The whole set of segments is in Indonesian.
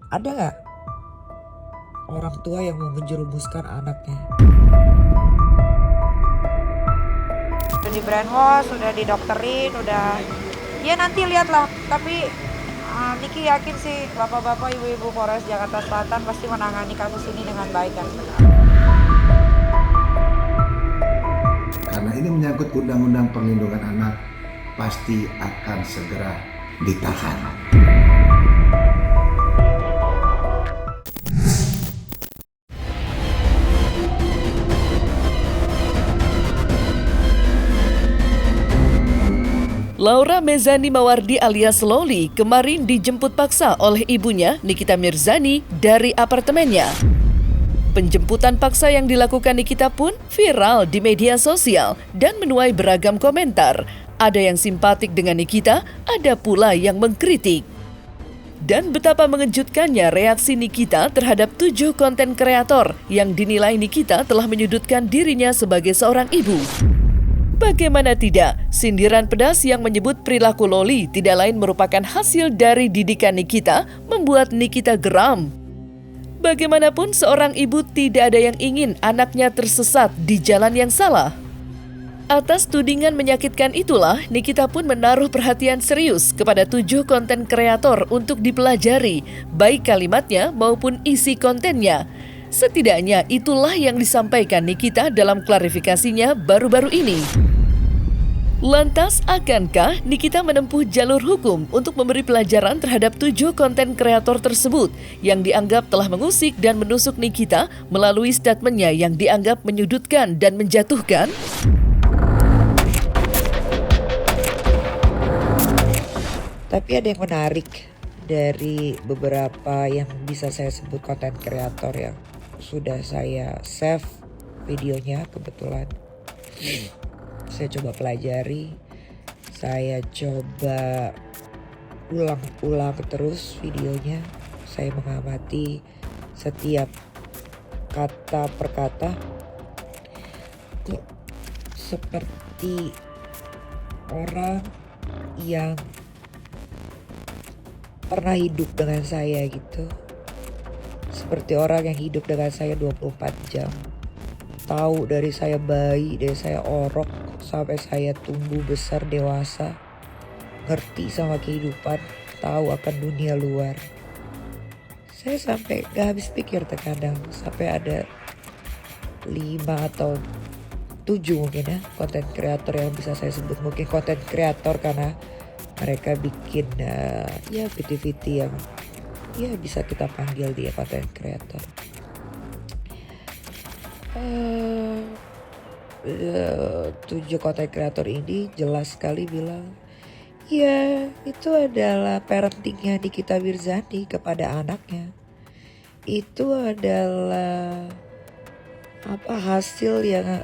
Ada nggak orang tua yang mau menjerumuskan anaknya? Udah di brainwash, udah didokterin, udah ya nanti lihatlah. Tapi Niki yakin sih bapak-bapak, ibu-ibu Polres Jakarta Selatan pasti menangani kasus ini dengan baik dan benar. Karena ini menyangkut Undang-Undang Perlindungan Anak, pasti akan segera ditahan. Laura Mezani Mawardi alias Loli kemarin dijemput paksa oleh ibunya Nikita Mirzani dari apartemennya. Penjemputan paksa yang dilakukan Nikita pun viral di media sosial dan menuai beragam komentar. Ada yang simpatik dengan Nikita, ada pula yang mengkritik. Dan betapa mengejutkannya reaksi Nikita terhadap 7 konten kreator yang dinilai Nikita telah menyudutkan dirinya sebagai seorang ibu. Bagaimana tidak, sindiran pedas yang menyebut perilaku Loli tidak lain merupakan hasil dari didikan Nikita membuat Nikita geram. Bagaimanapun seorang ibu tidak ada yang ingin anaknya tersesat di jalan yang salah. Atas tudingan menyakitkan itulah, Nikita pun menaruh perhatian serius kepada 7 konten kreator untuk dipelajari, baik kalimatnya maupun isi kontennya. Setidaknya itulah yang disampaikan Nikita dalam klarifikasinya baru-baru ini. Lantas, akankah Nikita menempuh jalur hukum untuk memberi pelajaran terhadap 7 konten kreator tersebut yang dianggap telah mengusik dan menusuk Nikita melalui statementnya yang dianggap menyudutkan dan menjatuhkan? Tapi ada yang menarik dari beberapa yang bisa saya sebut konten kreator yang sudah saya save videonya kebetulan. Saya coba pelajari, saya coba ulang-ulang terus videonya. Saya mengamati setiap kata per kata. Kok seperti orang yang pernah hidup dengan saya gitu. Seperti orang yang hidup dengan saya 24 jam. Tahu dari saya bayi, dari saya orok sampai saya tumbuh besar dewasa. Ngerti sama kehidupan, tahu akan dunia luar. Saya sampai gak habis pikir terkadang. Sampai ada 5 atau 7 mungkin ya konten kreator yang bisa saya sebut. Mungkin konten kreator karena mereka bikin ya VT-VT yang ya bisa kita panggil dia konten kreator. 7 konten kreator ini jelas sekali bilang, ya itu adalah parentingnya Nikita Mirzani kepada anaknya. Itu adalah hasil yang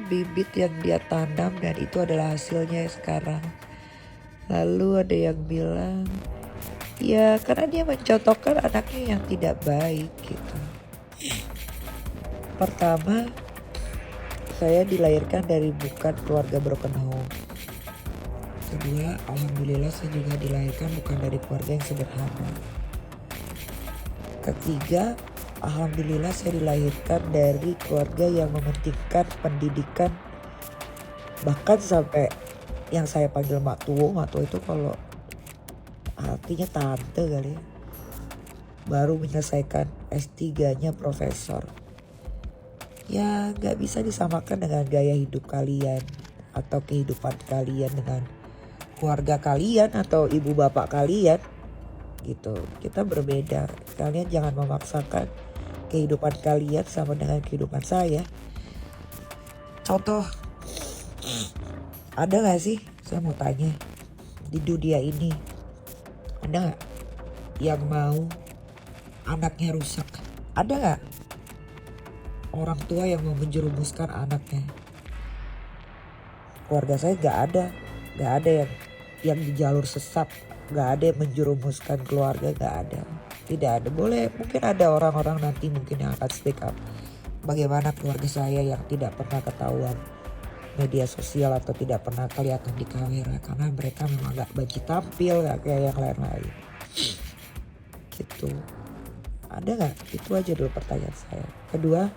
bibit yang dia tanam dan itu adalah hasilnya sekarang. Lalu ada yang bilang, ya karena dia mencontohkan anaknya yang tidak baik gitu. Pertama, saya dilahirkan dari bukan keluarga broken home. Kedua, alhamdulillah saya juga dilahirkan bukan dari keluarga yang sederhana. Ketiga, alhamdulillah saya dilahirkan dari keluarga yang mementingkan pendidikan. Bahkan sampai yang saya panggil mak tua itu kalau artinya tante kali ya. Baru menyelesaikan S3-nya profesor. Ya gak bisa disamakan dengan gaya hidup kalian atau kehidupan kalian dengan keluarga kalian atau ibu bapak kalian gitu. Kita berbeda. Kalian jangan memaksakan kehidupan kalian sama dengan kehidupan saya. Contoh, ada gak sih, saya mau tanya, di dunia ini ada gak yang mau anaknya rusak? Ada gak orang tua yang mau menjerumuskan anaknya? Keluarga saya gak ada yang di jalur sesat, gak ada yang menjerumuskan keluarga, gak ada, tidak ada. Boleh mungkin ada orang-orang nanti mungkin yang akan speak up bagaimana keluarga saya yang tidak pernah ketahuan media sosial atau tidak pernah kelihatan di kamera karena mereka memang gak banci tampil, gak kayak yang lain-lain. itu? Ada nggak? Itu aja dulu pertanyaan saya. Kedua,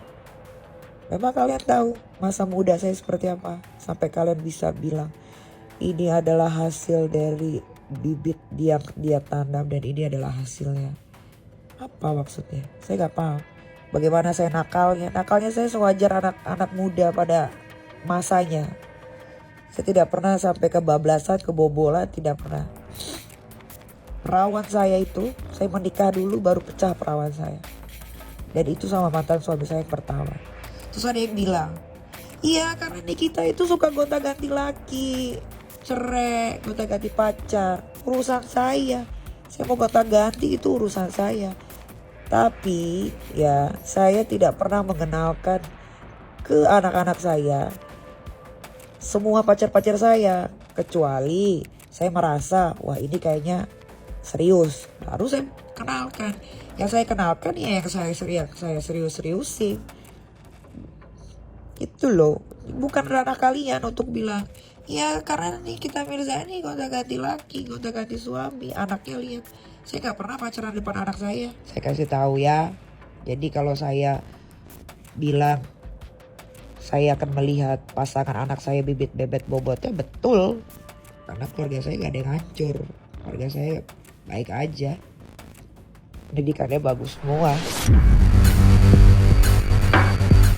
memang kalian tahu masa muda saya seperti apa? Sampai kalian bisa bilang ini adalah hasil dari bibit yang dia tanam dan ini adalah hasilnya. Apa maksudnya? Saya nggak paham. Bagaimana saya nakalnya? Nakalnya saya sewajar anak-anak muda pada masanya. Saya tidak pernah sampai kebablasan, kebobolan, tidak pernah. Perawan saya itu, saya menikah dulu baru pecah perawan saya. Dan itu sama mantan suami saya yang pertama. Terus ada yang bilang, iya karena Nikita itu suka gonta-ganti laki, cerai, gonta-ganti pacar. Urusan saya mau gonta-ganti itu urusan saya. Tapi ya saya tidak pernah mengenalkan ke anak-anak saya semua pacar-pacar saya. Kecuali saya merasa wah ini kayaknya serius, baru saya kenalkan. Yang saya kenalkan ya yang saya serius-seriusin. Itu loh, bukan ranah kalian untuk bilang ya karena Nikita Mirzani gonta-ganti laki, gonta-ganti suami, anaknya lihat. Saya gak pernah pacaran depan anak saya. Saya kasih tahu ya. Jadi kalau saya bilang saya akan melihat pasangan anak saya bibit bebet bobotnya, betul. Karena keluarga saya gak ada yang hancur. Keluarga saya baik aja. Pendidikannya bagus semua.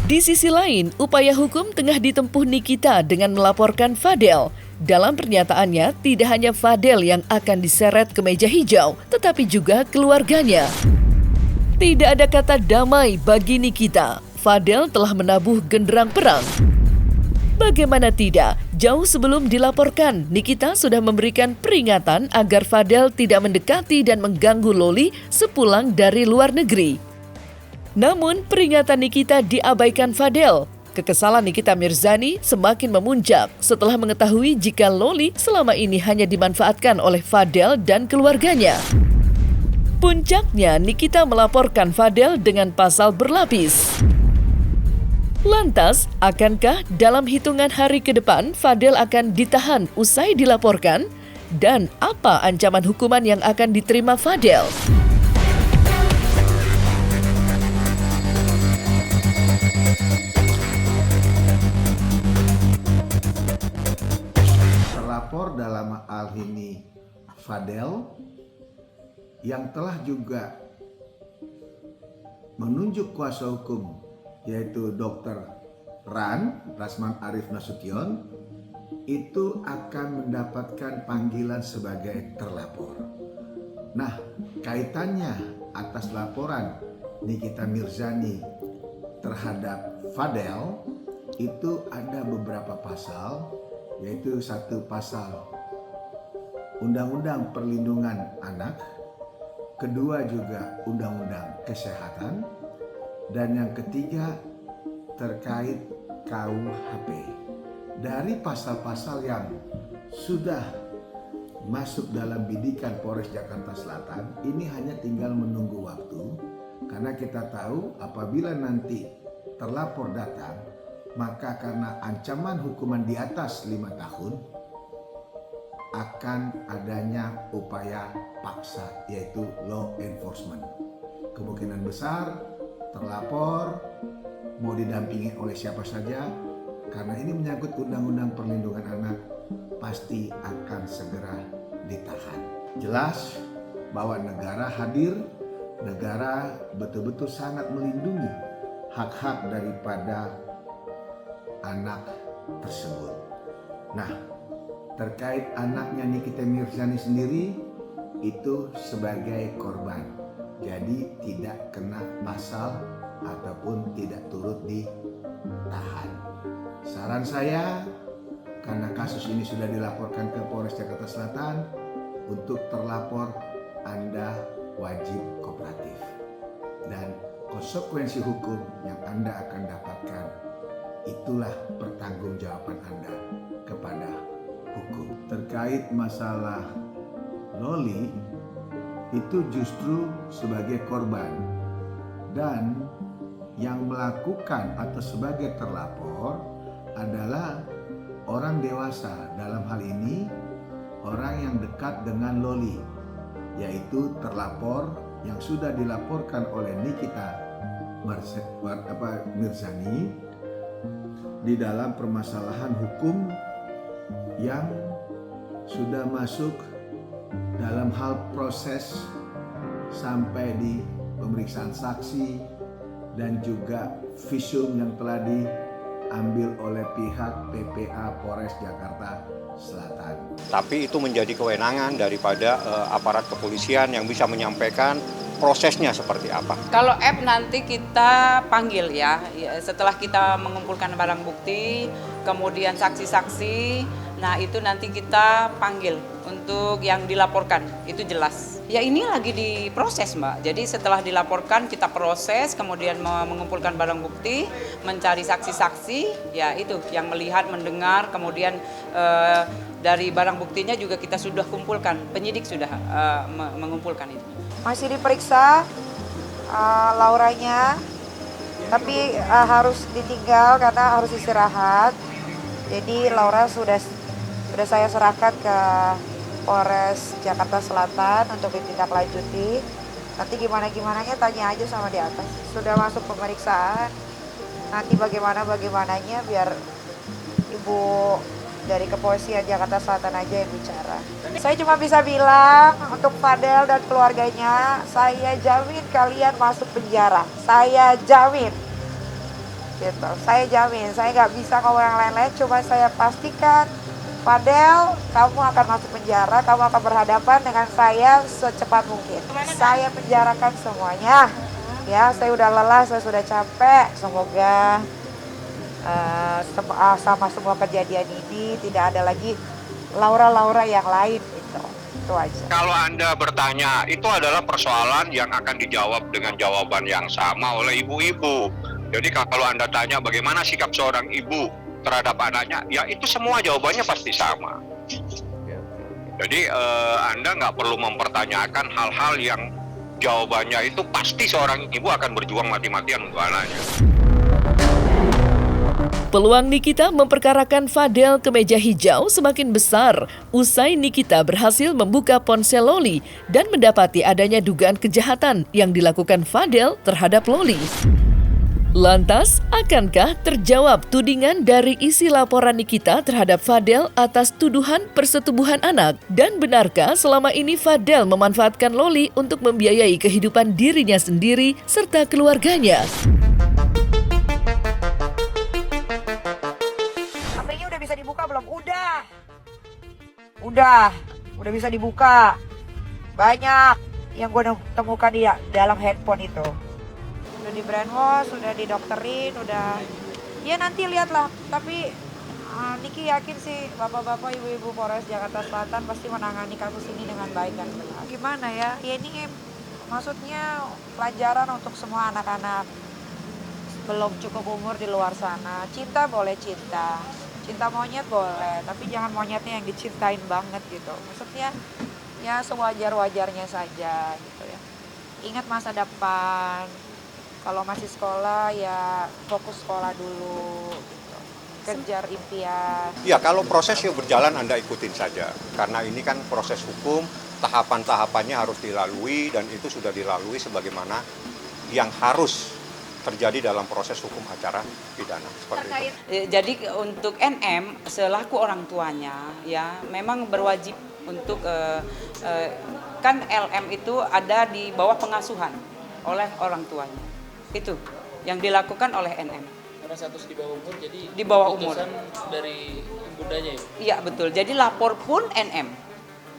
Di sisi lain, upaya hukum tengah ditempuh Nikita dengan melaporkan Fadel. Dalam pernyataannya, tidak hanya Fadel yang akan diseret ke meja hijau, tetapi juga keluarganya. Tidak ada kata damai bagi Nikita. Fadel telah menabuh genderang perang. Bagaimana tidak, jauh sebelum dilaporkan, Nikita sudah memberikan peringatan agar Fadel tidak mendekati dan mengganggu Loli sepulang dari luar negeri. Namun, peringatan Nikita diabaikan Fadel. Kekesalan Nikita Mirzani semakin memuncak setelah mengetahui jika Loli selama ini hanya dimanfaatkan oleh Fadel dan keluarganya. Puncaknya, Nikita melaporkan Fadel dengan pasal berlapis. Lantas, akankah dalam hitungan hari ke depan Fadel akan ditahan usai dilaporkan? Dan apa ancaman hukuman yang akan diterima Fadel? Terlapor dalam hal ini Fadel yang telah juga menunjuk kuasa hukum yaitu Dr. Rasman Arif Nasution itu akan mendapatkan panggilan sebagai terlapor. Nah, kaitannya atas laporan Nikita Mirzani terhadap Fadel itu ada beberapa pasal, yaitu satu pasal Undang-Undang Perlindungan Anak, kedua juga Undang-Undang Kesehatan, dan yang ketiga terkait KUHP. Dari pasal-pasal yang sudah masuk dalam bidikan Polres Jakarta Selatan, ini hanya tinggal menunggu waktu, karena kita tahu apabila nanti terlapor datang, maka karena ancaman hukuman di atas 5 tahun, akan adanya upaya paksa, yaitu law enforcement. Kemungkinan besar terlapor mau didampingi oleh siapa saja, karena ini menyangkut Undang-Undang Perlindungan Anak, pasti akan segera ditahan. Jelas bahwa negara hadir, negara betul-betul sangat melindungi hak-hak daripada anak tersebut. Nah, terkait anaknya Nikita Mirzani sendiri itu sebagai korban, jadi tidak kena pasal ataupun tidak turut ditahan. Saran saya, karena kasus ini sudah dilaporkan ke Polres Jakarta Selatan, untuk terlapor Anda wajib kooperatif, dan konsekuensi hukum yang Anda akan dapatkan itulah pertanggungjawaban Anda kepada hukum. Terkait masalah Loli, itu justru sebagai korban, dan yang melakukan atau sebagai terlapor adalah orang dewasa, dalam hal ini orang yang dekat dengan Loli, yaitu terlapor yang sudah dilaporkan oleh Nikita Mirzani di dalam permasalahan hukum yang sudah masuk dalam hal proses sampai di pemeriksaan saksi dan juga visum yang telah diambil oleh pihak PPA Polres Jakarta Selatan. Tapi itu menjadi kewenangan daripada aparat kepolisian yang bisa menyampaikan prosesnya seperti apa. Kalau app nanti kita panggil ya, setelah kita mengumpulkan barang bukti, kemudian saksi-saksi, nah itu nanti kita panggil untuk yang dilaporkan, itu jelas. Ya ini lagi diproses Mbak, jadi setelah dilaporkan kita proses, kemudian mengumpulkan barang bukti, mencari saksi-saksi, ya itu yang melihat, mendengar, kemudian dari barang buktinya juga kita sudah kumpulkan, penyidik sudah mengumpulkan itu. Masih diperiksa Lauranya, tapi harus ditinggal karena harus istirahat. Jadi Laura sudah saya serahkan ke Polres Jakarta Selatan untuk ditindaklanjuti. Nanti gimana-gimananya tanya aja sama di atas. Sudah masuk pemeriksaan. Nanti bagaimana-bagaimananya biar Ibu dari Kepolisian Jakarta Selatan aja yang bicara. Saya cuma bisa bilang untuk Fadel dan keluarganya, saya jamin kalian masuk penjara. Saya jamin. Gitu. Saya jamin. Saya nggak bisa ngomong yang lain-lain, cuma saya pastikan Fadel, kamu akan masuk penjara, kamu akan berhadapan dengan saya secepat mungkin. Saya penjarakan semuanya. Ya, saya udah lelah, saya sudah capek. Semoga sama semua kejadian ini tidak ada lagi Laura yang lain gitu. Itu aja. Kalau Anda bertanya, itu adalah persoalan yang akan dijawab dengan jawaban yang sama oleh ibu-ibu. Jadi kalau Anda tanya bagaimana sikap seorang ibu terhadap anaknya, ya itu semua jawabannya pasti sama. Jadi Anda nggak perlu mempertanyakan hal-hal yang jawabannya itu pasti seorang ibu akan berjuang mati-matian untuk anaknya. Peluang Nikita memperkarakan Fadel ke meja hijau semakin besar usai Nikita berhasil membuka ponsel Loli dan mendapati adanya dugaan kejahatan yang dilakukan Fadel terhadap Loli. Lantas, akankah terjawab tudingan dari isi laporan Nikita terhadap Fadel atas tuduhan persetubuhan anak? Dan benarkah selama ini Fadel memanfaatkan Loli untuk membiayai kehidupan dirinya sendiri serta keluarganya? HP-nya udah bisa dibuka belum? Udah bisa dibuka. Banyak yang gue temukan di dalam handphone itu. Udah di brainwash, udah didokterin, udah ya nanti lihatlah. Tapi Niki yakin sih bapak-bapak, ibu-ibu Polres Jakarta Selatan pasti menangani kasus ini dengan baik dan benar. Gimana ya? Ya ini maksudnya pelajaran untuk semua anak-anak belum cukup umur di luar sana. Cinta boleh cinta monyet boleh, tapi jangan monyetnya yang dicintain banget gitu. Maksudnya ya sewajar-wajarnya saja gitu ya. Ingat masa depan. Kalau masih sekolah ya fokus sekolah dulu gitu. Kejar impian. Ya kalau prosesnya berjalan Anda ikutin saja. Karena ini kan proses hukum, tahapan-tahapannya harus dilalui dan itu sudah dilalui sebagaimana yang harus terjadi dalam proses hukum acara pidana seperti itu. Jadi untuk NM selaku orang tuanya ya memang berwajib untuk kan LM itu ada di bawah pengasuhan oleh orang tuanya. Itu yang dilakukan oleh NM. Karena status di bawah umur, jadi di bawah umur dari ibundanya ya? Iya betul, jadi lapor pun NM.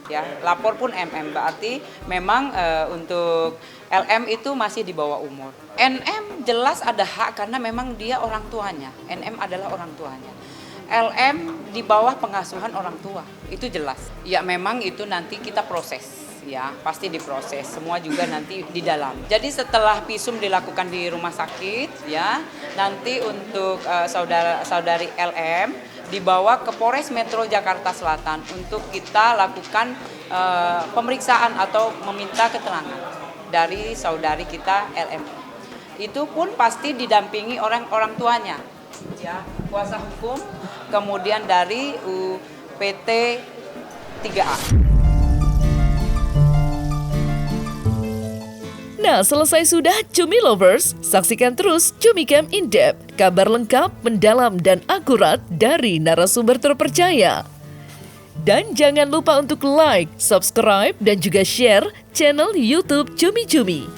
Ya, lapor pun MM, berarti memang untuk LM itu masih di bawah umur. NM jelas ada hak karena memang dia orang tuanya. NM adalah orang tuanya. LM di bawah pengasuhan orang tua, itu jelas. Ya memang itu nanti kita proses. Ya pasti diproses, semua juga nanti di dalam. Jadi setelah visum dilakukan di rumah sakit, ya nanti untuk saudari LM dibawa ke Polres Metro Jakarta Selatan untuk kita lakukan pemeriksaan atau meminta keterangan dari saudari kita LM. Itu pun pasti didampingi orang tuanya, ya kuasa hukum, kemudian dari UPT 3A. Nah, selesai sudah Cumi Lovers, saksikan terus Cumi Camp In Depth, kabar lengkap, mendalam, dan akurat dari narasumber terpercaya. Dan jangan lupa untuk like, subscribe, dan juga share channel YouTube Cumi Cumi.